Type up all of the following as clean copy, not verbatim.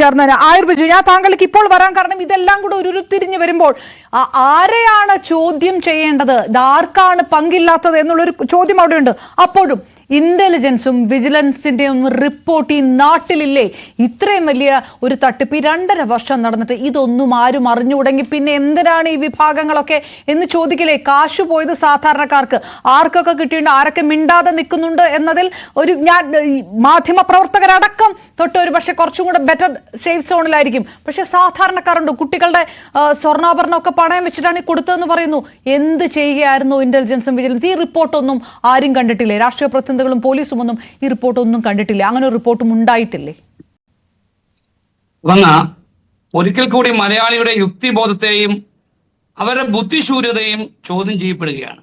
ചേർന്നതിന് ആയുർബിജു, ഞാൻ താങ്കൾക്ക് ഇപ്പോൾ വരാൻ കാരണം ഇതെല്ലാം കൂടെ ഉരുത്തിരിഞ്ഞു വരുമ്പോൾ ആരെയാണ് ചോദ്യം ചെയ്യേണ്ടത്, ആർക്കാണ് പങ്കില്ലാത്തത് എന്നുള്ളൊരു ചോദ്യം അവിടെയുണ്ട്. അപ്പോഴും ഇന്റലിജൻസും വിജിലൻസിന്റെയും റിപ്പോർട്ട് ഈ നാട്ടിലില്ലേ? ഇത്രയും വലിയ ഒരു തട്ടിപ്പ് 2.5 വർഷം നടന്നിട്ട് ഇതൊന്നും ആരും അറിഞ്ഞുകൂടെങ്കിൽ പിന്നെ എന്തിനാണ് ഈ വിഭാഗങ്ങളൊക്കെ എന്ന് ചോദിക്കില്ലേ? കാശു പോയത് സാധാരണക്കാർക്ക്, ആർക്കൊക്കെ കിട്ടിയിട്ടുണ്ട്, ആരൊക്കെ മിണ്ടാതെ നിൽക്കുന്നുണ്ട് എന്നതിൽ ഒരു മാധ്യമ പ്രവർത്തകരടക്കം തൊട്ട് ഒരു പക്ഷെ കുറച്ചും കൂടെ ബെറ്റർ സേഫ് സോണിലായിരിക്കും. പക്ഷെ സാധാരണക്കാരുണ്ട്, കുട്ടികളുടെ സ്വർണ്ണാഭരണമൊക്കെ പണയം വെച്ചിട്ടാണ് കൊടുത്തതെന്ന് പറയുന്നു. എന്ത് ചെയ്യുകയായിരുന്നു ഇന്റലിജൻസും വിജിലൻസ്? ഈ റിപ്പോർട്ടൊന്നും ആരും കണ്ടിട്ടില്ലേ? രാഷ്ട്രീയ പ്രതിനിധികളും പോലീസും ഒന്നും ഈ റിപ്പോർട്ടൊന്നും കണ്ടിട്ടില്ല. അങ്ങനെ ഒരു റിപ്പോർട്ടും ഉണ്ടായിട്ടില്ലേ? ഒരിക്കൽ കൂടി മലയാളിയുടെ യുക്തിബോധത്തെയും അവരുടെ ബുദ്ധിശൂര്യതയും ചോദ്യം ചെയ്യപ്പെടുകയാണ്.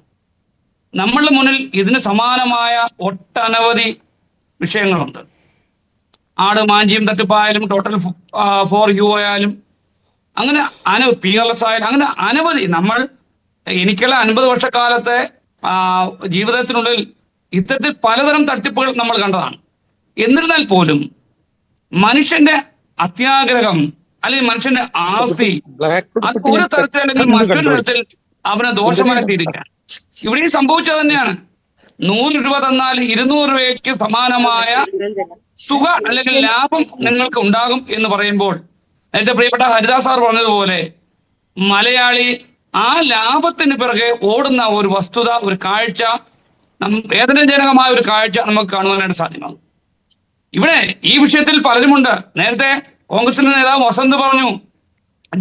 നമ്മളുടെ മുന്നിൽ ഇതിന് സമാനമായ ഒട്ടനവധി വിഷയങ്ങളുണ്ട്. ആട് മാഞ്ചിയും തട്ടിപ്പായാലും, ടോട്ടൽ ഫോർ യു ആയാലും, അങ്ങനെ PLS ആയാലും, അങ്ങനെ അനവധി. എനിക്കുള്ള 50 വർഷക്കാലത്തെ ജീവിതത്തിനുള്ളിൽ ഇത്തരത്തിൽ പലതരം തട്ടിപ്പുകൾ നമ്മൾ കണ്ടതാണ്. എന്നിരുന്നാൽ പോലും മനുഷ്യന്റെ അത്യാഗ്രഹം അല്ലെങ്കിൽ മനുഷ്യന്റെ ആസ്തി അത് ഒരു തരത്തിൽ അല്ലെങ്കിൽ മറ്റൊരു തരത്തിൽ അവനെ ദോഷമായി തീരുകയാണ്. ഇവിടെയും സംഭവിച്ചത് തന്നെയാണ്. 100 രൂപ തന്നാൽ 200 രൂപയ്ക്ക് സമാനമായ തുക അല്ലെങ്കിൽ ലാഭം നിങ്ങൾക്ക് ഉണ്ടാകും എന്ന് പറയുമ്പോൾ, നേരത്തെ പ്രിയപ്പെട്ട ഹരിദാസ് സാർ പറഞ്ഞതുപോലെ, മലയാളി ആ ലാഭത്തിന് പിറകെ ഓടുന്ന ഒരു വസ്തുത, ഒരു കാഴ്ച, വേദനാജനകമായ ഒരു കാഴ്ച നമുക്ക് കാണുവാനായിട്ട് സാധ്യമാകും. ഇവിടെ ഈ വിഷയത്തിൽ പലരുമുണ്ട്. നേരത്തെ കോൺഗ്രസിന്റെ നേതാവ് വസന്ത് പറഞ്ഞു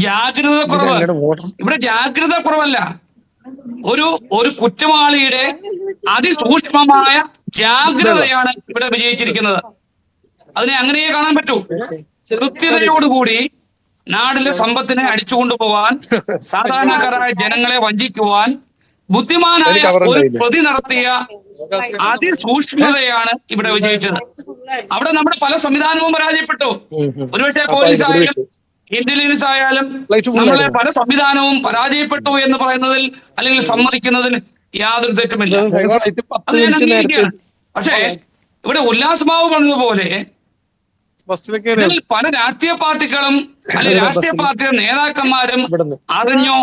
ജാഗ്രത കുറവ്. ഇവിടെ ജാഗ്രത കുറവല്ല, ഒരു കുറ്റവാളിയുടെ അതിസൂക്ഷ്മമായ ജാഗ്രതയാണ് ഇവിടെ വിജയിച്ചിരിക്കുന്നത്. അതിനെ അങ്ങനെയേ കാണാൻ പറ്റൂ. കൃത്യതയോടുകൂടി നാടിലെ സമ്പത്തിനെ അടിച്ചുകൊണ്ടുപോവാൻ, സാധാരണക്കാരായ ജനങ്ങളെ വഞ്ചിക്കുവാൻ ബുദ്ധിമാനായ ഒരു പ്രതി നടത്തിയ അതിസൂക്ഷ്മതയാണ് ഇവിടെ വിജയിച്ചത്. അവിടെ നമ്മുടെ പല സംവിധാനവും പരാജയപ്പെട്ടു. ഒരുപക്ഷെ പോലീസ് ആയാലും ഇന്റലിജൻസ് ആയാലും നമ്മളെ പല സംവിധാനവും പരാജയപ്പെട്ടു എന്ന് പറയുന്നതിൽ അല്ലെങ്കിൽ സമ്മതിക്കുന്നതിൽ യാതൊരു തെറ്റുമില്ല. അത് ഞാൻ അംഗീകരിക്കുകയാണ്. പക്ഷേ ഇവിടെ ഉല്ലാസ്മാവ് പറഞ്ഞതുപോലെ പല രാഷ്ട്രീയ പാർട്ടികളും അല്ലെങ്കിൽ രാഷ്ട്രീയ പാർട്ടിയുടെ നേതാക്കന്മാരും അറിഞ്ഞോ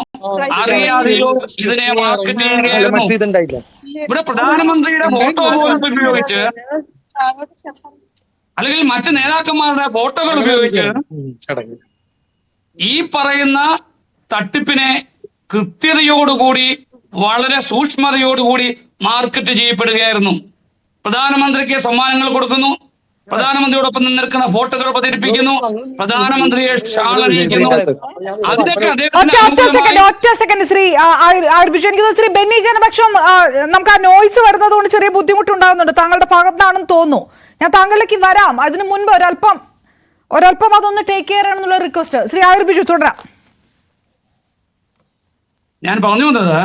അറിയാതെയോ ഇതിനെ മാർക്കറ്റ് ചെയ്യുകയായിരുന്നു. ഇവിടെ പ്രധാനമന്ത്രിയുടെ ഫോട്ടോ ഉപയോഗിച്ച് അല്ലെങ്കിൽ മറ്റ് നേതാക്കന്മാരുടെ ഫോട്ടോകൾ ഉപയോഗിച്ച് ഈ പറയുന്ന തട്ടിപ്പിനെ കൃത്യതയോടുകൂടി വളരെ സൂക്ഷ്മതയോടുകൂടി മാർക്കറ്റ് ചെയ്യപ്പെടുകയായിരുന്നു. പ്രധാനമന്ത്രിക്ക് സമ്മാനങ്ങൾ കൊടുക്കുന്നു, പ്രധാനമന്ത്രിയോടൊപ്പം നിൽക്കുന്ന ഫോട്ടോകൾ പ്രചരിപ്പിക്കുന്നു, പ്രധാനമന്ത്രിയെ ഷാളണിയിക്കുന്നു. അതിനൊക്കെ ശ്രീ ബെന്നി ജനപക്ഷം, നമുക്ക് ആ നോയ്സ് വരുന്നത് കൊണ്ട് ചെറിയ ബുദ്ധിമുട്ടുണ്ടാകുന്നുണ്ട് താങ്കളുടെ ഭാഗത്താണെന്ന് തോന്നുന്നു. ഞാൻ താങ്കളിലേക്ക് വരാം. അതിനു മുൻപ് ഒരല്പം അതൊന്ന് ടേക്ക് കെയർ ആണെന്നുള്ള റിക്വസ്റ്റ്. ശ്രീ ആയുർബിജു തുടരാം. ഞാൻ പറഞ്ഞു വന്നത്,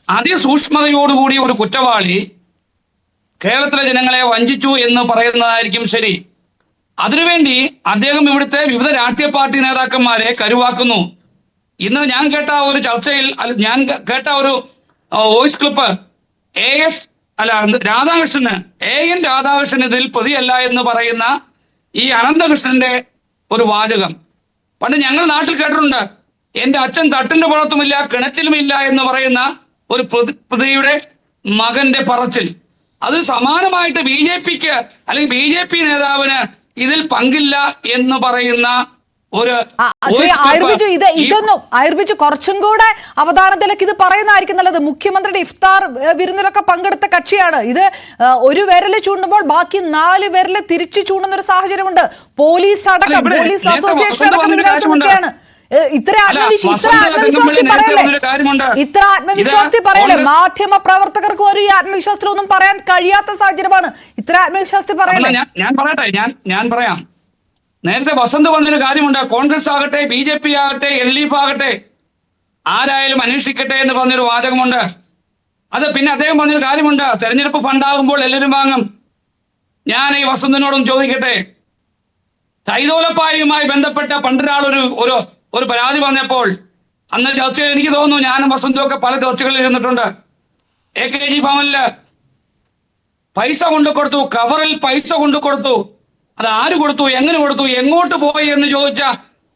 അതിസൂക്ഷ്മതയോടുകൂടി ഒരു കുറ്റവാളി കേരളത്തിലെ ജനങ്ങളെ വഞ്ചിച്ചു എന്ന് പറയുന്നതായിരിക്കും ശരി. അതിനുവേണ്ടി അദ്ദേഹം ഇവിടുത്തെ വിവിധ രാഷ്ട്രീയ പാർട്ടി നേതാക്കന്മാരെ കരുവാക്കുന്നു. ഇന്ന് ഞാൻ കേട്ട ഒരു ചർച്ചയിൽ, ഞാൻ കേട്ട ഒരു voice clip, Radhakrishnan AN Radhakrishnan ഇതിൽ പ്രതിയല്ല എന്ന് പറയുന്ന ഈ അനന്തകൃഷ്ണന്റെ ഒരു വാചകം പണ്ട് ഞങ്ങൾ നാട്ടിൽ കേട്ടിട്ടുണ്ട്. എന്റെ അച്ഛൻ തട്ടിന്റെ പുറത്തുമില്ല കിണറ്റിലുമില്ല എന്ന് പറയുന്ന ഒരു പ്രതിയുടെ മകന്റെ പറച്ചിൽ. അതിന് സമാനമായിട്ട് BJPക്ക് അല്ലെങ്കിൽ BJP നേതാവിന് ഇതിൽ പങ്കില്ല എന്ന് പറയുന്ന ഒരു ആയുർബിജു കുറച്ചും കൂടെ അവധാനത്തിലേക്ക് ഇത് പറയുന്നതായിരിക്കും നല്ലത്. മുഖ്യമന്ത്രിയുടെ ഇഫ്താർ വിരുന്നിലൊക്കെ പങ്കെടുത്ത കക്ഷിയാണ് ഇത്. ഒരു വിരല് ചൂണ്ടുമ്പോൾ ബാക്കി 4 വിരല് തിരിച്ചു ചൂണ്ടുന്ന ഒരു സാഹചര്യമുണ്ട്. പോലീസ് അടക്കം, പോലീസ് അസോസിയേഷൻ അടക്കം ഇതിനകത്തൊക്കെയാണ്. ഇത്ര ആത്മവിശ്വാസത്തിൽ പറയല്ലേ? മാധ്യമ പ്രവർത്തകർക്ക് ഒരു ആത്മവിശ്വാസത്തിലൊന്നും പറയാൻ കഴിയാത്ത സാഹചര്യമാണ്. ഇത്ര ആത്മവിശ്വാസത്തിൽ പറയല്ലേ? ഞാൻ പറയാം. നേരത്തെ വസന്ത് പറഞ്ഞൊരു കാര്യമുണ്ട്. കോൺഗ്രസ് ആകട്ടെ, BJP ആകട്ടെ, LDF ആകട്ടെ, ആരായാലും അന്വേഷിക്കട്ടെ എന്ന് പറഞ്ഞൊരു വാചകമുണ്ട്. അത് പിന്നെ അദ്ദേഹം പറഞ്ഞൊരു കാര്യമുണ്ട്, തെരഞ്ഞെടുപ്പ് ഫണ്ടാകുമ്പോൾ എല്ലാവരും വാങ്ങും. ഞാൻ ഈ വസന്തിനോടും ചോദിക്കട്ടെ, തൈതോലപ്പായുമായി ബന്ധപ്പെട്ട പണ്ടൊരാൾ ഒരു പരാതി പറഞ്ഞപ്പോൾ അന്ന് ചർച്ചയിൽ എനിക്ക് തോന്നുന്നു ഞാനും വസന്തും ഒക്കെ പല ചർച്ചകളിൽ ഇരുന്നിട്ടുണ്ട്. AKG ഭവനില് പൈസ കൊണ്ടു കൊടുത്തു, കവറിൽ പൈസ കൊണ്ടു കൊടുത്തു. അത് ആര് കൊടുത്തു, എങ്ങനെ കൊടുത്തു, എങ്ങോട്ട് പോയി എന്ന് ചോദിച്ച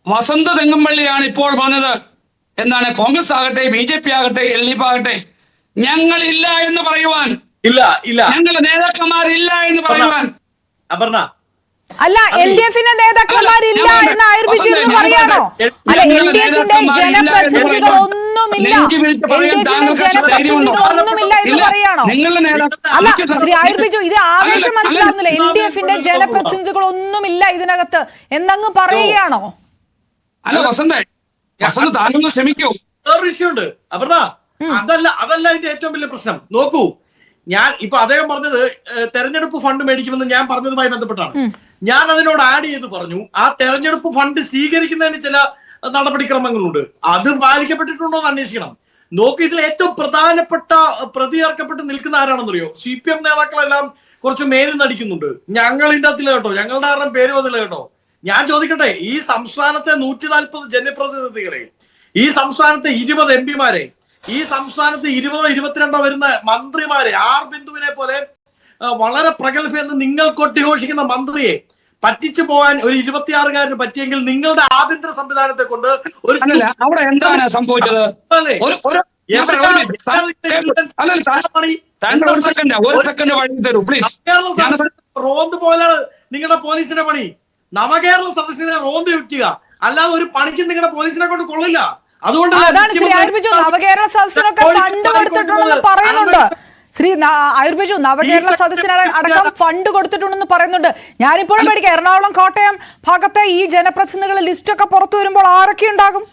വസന്ത തെങ്ങമ്പള്ളിയാണ് ഇപ്പോൾ പറഞ്ഞത്. എന്താണ് കോൺഗ്രസ് ആകട്ടെ, BJP ആകട്ടെ, LDF ആകട്ടെ, ഞങ്ങളില്ല എന്ന് പറയുവാൻ, ഇല്ല ഇല്ല ഞങ്ങളുടെ നേതാക്കന്മാരില്ല എന്ന് പറയുവാൻ. അപർണ, അല്ല, LDF-ന്റെ നേതാക്കന്മാരില്ല എന്ന് ആയുർ ബിജു എന്ന് പറയാണോ? അല്ല, LDF-ന്റെ ജനപ്രതിനിധികളൊന്നുമില്ല, LDF-ന്റെ ജനപ്രതിനിധികളൊന്നുമില്ല എന്ന് പറയാണോ? അല്ല ശ്രീ ആയുർ ബിജു, ഇത് ആവേശം മനസ്സിലാവുന്നില്ല. LDF-ന്റെ ജനപ്രതിനിധികളൊന്നുമില്ല ഇതിനകത്ത് എന്നങ്ങ് പറയുകയാണോ? അല്ല വസന്ത താങ്കൾ ക്ഷമിക്കൂ. വേറൊരു ഇഷ്യൂ ഉണ്ട് അപർണ. അതല്ല ഇതിന്റെ ഏറ്റവും വലിയ പ്രശ്നം. നോക്കൂ, ഞാൻ ഇപ്പൊ അദ്ദേഹം പറഞ്ഞത് തെരഞ്ഞെടുപ്പ് ഫണ്ട് മേടിക്കുമെന്ന് ഞാൻ പറഞ്ഞതുമായി ബന്ധപ്പെട്ടാണ്. ഞാൻ അതിനോട് ആഡ് ചെയ്ത് പറഞ്ഞു, ആ തെരഞ്ഞെടുപ്പ് ഫണ്ട് സ്വീകരിക്കുന്നതിന് ചില നടപടിക്രമങ്ങളുണ്ട്, അത് പാലിക്കപ്പെട്ടിട്ടുണ്ടോ എന്ന് അന്വേഷിക്കണം. നോക്കൂ, ഇതിൽ ഏറ്റവും പ്രധാനപ്പെട്ട പ്രതി ചേർക്കപ്പെട്ട് നിൽക്കുന്ന ആരാണെന്നറിയോ? CPM നേതാക്കളെല്ലാം കുറച്ച് മേലിൽ നടിക്കുന്നുണ്ട്. ഞങ്ങൾ ഇതിന്റെ അകത്തില്ല കേട്ടോ, ഞങ്ങളുടെ ആരുടെ പേര് വന്നില്ല കേട്ടോ. ഞാൻ ചോദിക്കട്ടെ, ഈ സംസ്ഥാനത്തെ 140 ജനപ്രതിനിധികളെ, ഈ സംസ്ഥാനത്തെ 20 MP-മാരെ, ഈ സംസ്ഥാനത്ത് 20-22 വരുന്ന മന്ത്രിമാരെ, ആർ ബിന്ദുവിനെ പോലെ വളരെ പ്രഗത്ഭയെന്ന് നിങ്ങൾ കൊട്ടിഘോഷിക്കുന്ന മന്ത്രിയെ പറ്റിച്ചു പോകാൻ ഒരു 26-കാരന് പറ്റിയെങ്കിൽ നിങ്ങളുടെ ആഭ്യന്തര സംവിധാനത്തെ കൊണ്ട് ഒരു അവിടെ എന്താണ് സംഭവിച്ചത്? റോന്ത് പോലാണ് നിങ്ങളുടെ പോലീസിന്റെ പണി. നവകേരള സദസ്സിനെ റോന്ത് വിൽക്കുക, അല്ലാതെ ഒരു പണിക്കും നിങ്ങളുടെ പോലീസിനെ കൊണ്ട് കൊള്ളില്ല. അതുകൊണ്ട് നവകേരള സദസ്സിനൊക്കെ ഫണ്ട് കൊടുത്തിട്ടുണ്ടെന്ന് പറയുന്നുണ്ട്. ശ്രീ ആയുർ ബിജു, നവകേരള സദസ്സിന് അടക്കം ഫണ്ട് കൊടുത്തിട്ടുണ്ടെന്ന് പറയുന്നുണ്ട്. ഞാനിപ്പോഴും പേടിക്കാം, എറണാകുളം കോട്ടയം ഭാഗത്തെ ഈ ജനപ്രതിനിധികളുടെ ലിസ്റ്റ് ഒക്കെ പുറത്തു വരുമ്പോൾ ആരൊക്കെ ഉണ്ടാകും?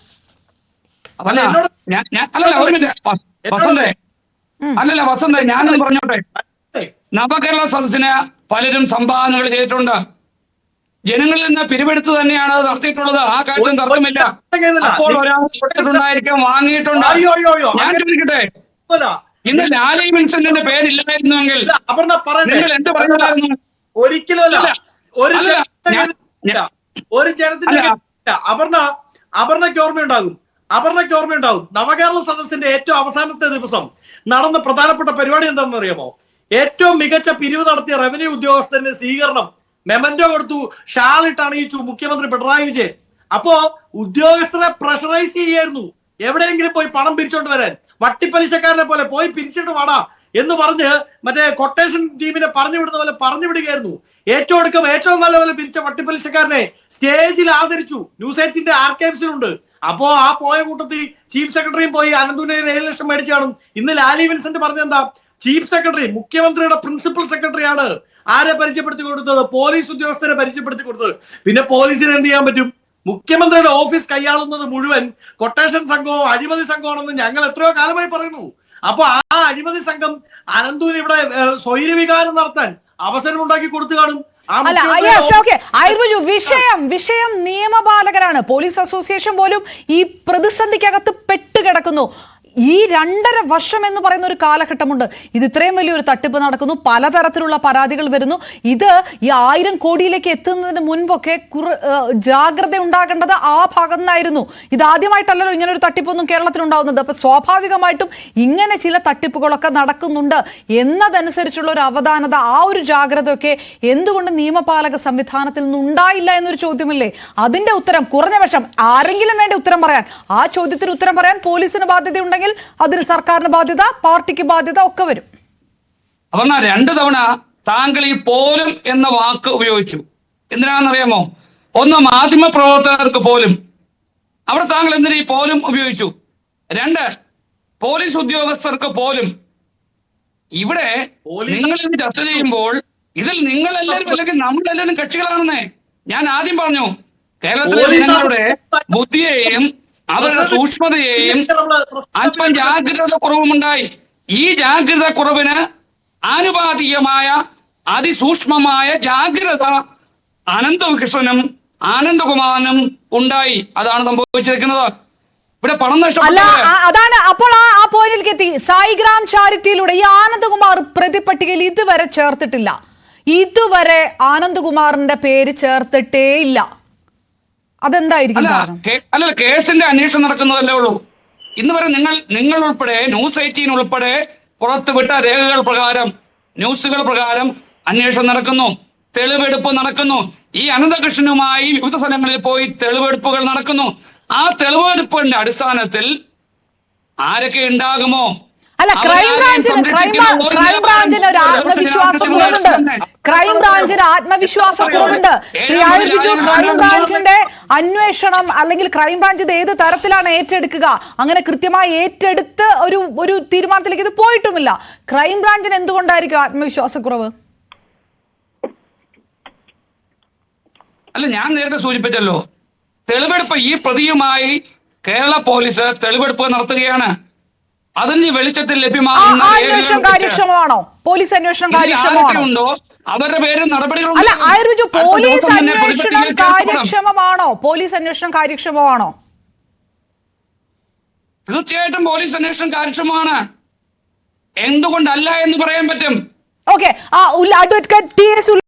വസന്തേ ഞാനൊന്ന് പറഞ്ഞോട്ടെ. നവകേരള സദസ്സിന് പലരും സംഭാവനകൾ ചെയ്തിട്ടുണ്ട്, ജനങ്ങളിൽ നിന്ന് പിരിവെടുത്ത് തന്നെയാണ് അത് നടത്തിയിട്ടുള്ളത്. ആ കാര്യം തർക്കമില്ല. അപ്പോൾ ഒരാൾ കൊടുത്തിട്ടുണ്ടായിരിക്കും, വാങ്ങിയിട്ടുണ്ട്. ഞാൻ ചോദിക്കട്ടെ, ഇന്ന് ലാലി വിൻസെന്റിന്റെ പേരില്ലായിരുന്നുവെങ്കിൽ നിങ്ങൾ എന്ത് പറയുന്നതായിരുന്നു? ഒരിക്കലും ഒരു ജനത്തിന്റെ അപർണയ്ക്ക് ഓർമ്മയുണ്ടാകും. നവകേരള സദസ്സിന്റെ ഏറ്റവും അവസാനത്തെ ദിവസം നടന്ന പ്രധാനപ്പെട്ട പരിപാടി എന്താണെന്ന് അറിയാമോ? ഏറ്റവും മികച്ച പിരിവ് നടത്തിയ റവന്യൂ ഉദ്യോഗസ്ഥന്റെ സ്വീകരണം, മെമന്റോ കൊടുത്തു, ഷാളിട്ട് അണിയിച്ചു മുഖ്യമന്ത്രി പിണറായി വിജയൻ. അപ്പോ ഉദ്യോഗസ്ഥരെ പ്രഷറൈസ് ചെയ്യായിരുന്നു, എവിടെയെങ്കിലും പോയി പണം പിരിച്ചോണ്ട് വരാൻ, വട്ടിപ്പലിശക്കാരനെ പോലെ പോയി പിരിച്ചിട്ട് വാടാ എന്ന് പറഞ്ഞ് മറ്റേ കൊട്ടേഷൻ ടീമിനെ പറഞ്ഞു വിടുന്ന പോലെ പറഞ്ഞു വിടുകയായിരുന്നു. ഏറ്റവും നല്ല പോലെ പിരിച്ച വട്ടിപ്പലിശക്കാരനെ സ്റ്റേജിൽ ആദരിച്ചു. ന്യൂസ് 8-ന്റെ ആർക്കൈവ്സിലുണ്ട്. അപ്പോ ആ പോയ കൂട്ടത്തിൽ ചീഫ് സെക്രട്ടറിയും പോയി അനന്തുവിനെ 7 ലക്ഷം മേടിച്ചു കാണും. ഇന്ന് ലാലി വിൻസെന്റ് പറഞ്ഞെന്താ? ചീഫ് സെക്രട്ടറി മുഖ്യമന്ത്രിയുടെ പ്രിൻസിപ്പൽ സെക്രട്ടറിയാണ് ആരെ പരിചയപ്പെടുത്തി കൊടുത്തത്? പോലീസ് ഉദ്യോഗസ്ഥരെ പരിചയപ്പെടുത്തി കൊടുത്തത്. പിന്നെ പോലീസിന് എന്ത് ചെയ്യാൻ പറ്റും? മുഖ്യമന്ത്രിയുടെ ഓഫീസ് കൈയാളുന്നത് മുഴുവൻ കൊട്ടേഷൻ സംഘവും അഴിമതി സംഘമാണെന്ന് ഞങ്ങൾ എത്രയോ കാലമായി പറയുന്നു. അപ്പൊ ആ അഴിമതി സംഘം അനന്തുവിന് ഇവിടെ സ്വൈരവികാരം നടത്താൻ അവസരം ഉണ്ടാക്കി കൊടുത്തു കാണും. വിഷയം നിയമപാലകരാണ്. പോലീസ് അസോസിയേഷൻ പോലും ഈ പ്രതിസന്ധിക്കകത്ത് പെട്ടുകിടക്കുന്നു. ഈ 2.5 വർഷം എന്ന് പറയുന്ന ഒരു കാലഘട്ടമുണ്ട്. ഇത് ഇത്രയും വലിയൊരു തട്ടിപ്പ് നടക്കുന്നു, പലതരത്തിലുള്ള പരാതികൾ വരുന്നു. ഇത് ഈ 1000 കോടിയിലേക്ക് എത്തുന്നതിന് മുൻപൊക്കെ ജാഗ്രത ഉണ്ടാകേണ്ടത് ആ ഭാഗത്ത് നിന്നായിരുന്നു. ഇതാദ്യമായിട്ടല്ലല്ലോ ഇങ്ങനെ ഒരു തട്ടിപ്പൊന്നും കേരളത്തിൽ ഉണ്ടാകുന്നത്. അപ്പൊ സ്വാഭാവികമായിട്ടും ഇങ്ങനെ ചില തട്ടിപ്പുകളൊക്കെ നടക്കുന്നുണ്ട് എന്നതനുസരിച്ചുള്ള ഒരു അവധാനത, ആ ഒരു ജാഗ്രതയൊക്കെ എന്തുകൊണ്ട് നിയമപാലക സംവിധാനത്തിൽ നിന്നുണ്ടായില്ല എന്നൊരു ചോദ്യമില്ലേ? അതിന്റെ ഉത്തരം കുറഞ്ഞ പക്ഷം ആരെങ്കിലും വേണ്ട ഉത്തരം പറയാൻ. ആ ചോദ്യത്തിന് ഉത്തരം പറയാൻ പോലീസിന് ബാധ്യതയുണ്ടെങ്കിൽ അതിന് സർക്കാരിന് ബാധ്യത, പാർട്ടിക്ക് ബാധ്യത ഒക്കെ വരും. അപർണ, 2 തവണ താങ്കൾ ഈ പോലും എന്ന വാക്ക് ഉപയോഗിച്ചു. എന്തിനാണെന്നറിയാമോ? ഒന്ന്, മാധ്യമ പ്രവർത്തകർക്ക് പോലും. അവിടെ താങ്കൾ എന്തിനാ ഈ പോലും ഉപയോഗിച്ചു? 2, പോലീസ് ഉദ്യോഗസ്ഥർക്ക് പോലും. ഇവിടെ നിങ്ങൾ ഇത് ചർച്ച ചെയ്യുമ്പോൾ ഇതിൽ നിങ്ങളെല്ലാവരും അല്ലെങ്കിൽ നമ്മളെല്ലാവരും കക്ഷികളാണെന്നേ ഞാൻ ആദ്യം പറഞ്ഞു. കേരളത്തിലെ ജനങ്ങളുടെ ബുദ്ധിയെയും അവരുടെ സൂക്ഷ്മതയെയും അല്പം ജാഗ്രത കുറവുമുണ്ടായി. ഈ ജാഗ്രത കുറവിന് ആനുപാതികമായ അതിസൂക്ഷ്മമായ ജാഗ്രത അനന്തകൃഷ്ണനും ആനന്ദകുമാരനും ഉണ്ടായി. അതാണ് സംഭവിച്ചിരിക്കുന്നത്. ഇവിടെ പണം അതാണ്. അപ്പോൾ ആ പോയിന്റിലേക്ക് എത്തി. സായിഗ്രാം ചാരിറ്റിയിലൂടെ ഈ ആനന്ദകുമാർ പ്രതിപട്ടികയിൽ ഇതുവരെ ചേർത്തിട്ടില്ല. ഇതുവരെ ആനന്ദകുമാറിന്റെ പേര് ചേർത്തിട്ടേ ഇല്ല. അതെന്തായിരിക്കും? അല്ല, കേസിന്റെ അന്വേഷണം നടക്കുന്നതല്ലേ ഉള്ളൂ. ഇന്ന് വരെ നിങ്ങൾ ഉൾപ്പെടെ ന്യൂസ് 18 ഉൾപ്പെടെ പുറത്തുവിട്ട രേഖകൾ പ്രകാരം, ന്യൂസുകൾ പ്രകാരം അന്വേഷണം നടക്കുന്നു. തെളിവെടുപ്പ് നടക്കുന്നു. ഈ അനന്തകൃഷ്ണനുമായി വിവിധ സ്ഥലങ്ങളിൽ പോയി തെളിവെടുപ്പുകൾ നടക്കുന്നു. ആ തെളിവെടുപ്പിന്റെ അടിസ്ഥാനത്തിൽ ആരൊക്കെ ഉണ്ടാകുമോ? അല്ല, ക്രൈംബ്രാഞ്ചിന് ഒരു ആത്മവിശ്വാസക്കുറവുണ്ട്. ക്രൈംബ്രാഞ്ചിന് ആത്മവിശ്വാസക്കുറവുണ്ട്. ശ്രീ ആയുർ ബിജു, ക്രൈംബ്രാഞ്ചിന്റെ അന്വേഷണം അല്ലെങ്കിൽ ക്രൈംബ്രാഞ്ച് ഇത് ഏത് തരത്തിലാണ് ഏറ്റെടുക്കുക? അങ്ങനെ കൃത്യമായി ഏറ്റെടുത്ത് ഒരു തീരുമാനത്തിലേക്ക് ഇത് പോയിട്ടുമില്ല. ക്രൈംബ്രാഞ്ചിന് എന്തുകൊണ്ടായിരിക്കും ആത്മവിശ്വാസക്കുറവ്? അല്ല, ഞാൻ നേരത്തെ സൂചിപ്പിച്ചല്ലോ, തെളിവെടുപ്പ് ഈ പ്രതിയുമായി കേരള പോലീസ് തെളിവെടുപ്പ് നടത്തുകയാണ്. അതിന് വെളിച്ചത്തിൽ ലഭ്യമാകുന്ന കാര്യക്ഷമമാണോ പോലീസ് അന്വേഷണം? കാര്യക്ഷമമാണോ? അവരുടെ പേര് നടപടികളുണ്ട്. അല്ല, ആയുർ ബിജു, പോലീസ് അന്വേഷണം കാര്യക്ഷമമാണോ? പോലീസ് അന്വേഷണം കാര്യക്ഷമമാണോ? തീർച്ചയായിട്ടും പോലീസ് അന്വേഷണം കാര്യക്ഷമമാണ്. എന്തുകൊണ്ടല്ല എന്ന് പറയാൻ പറ്റും. Okay, advocate TS.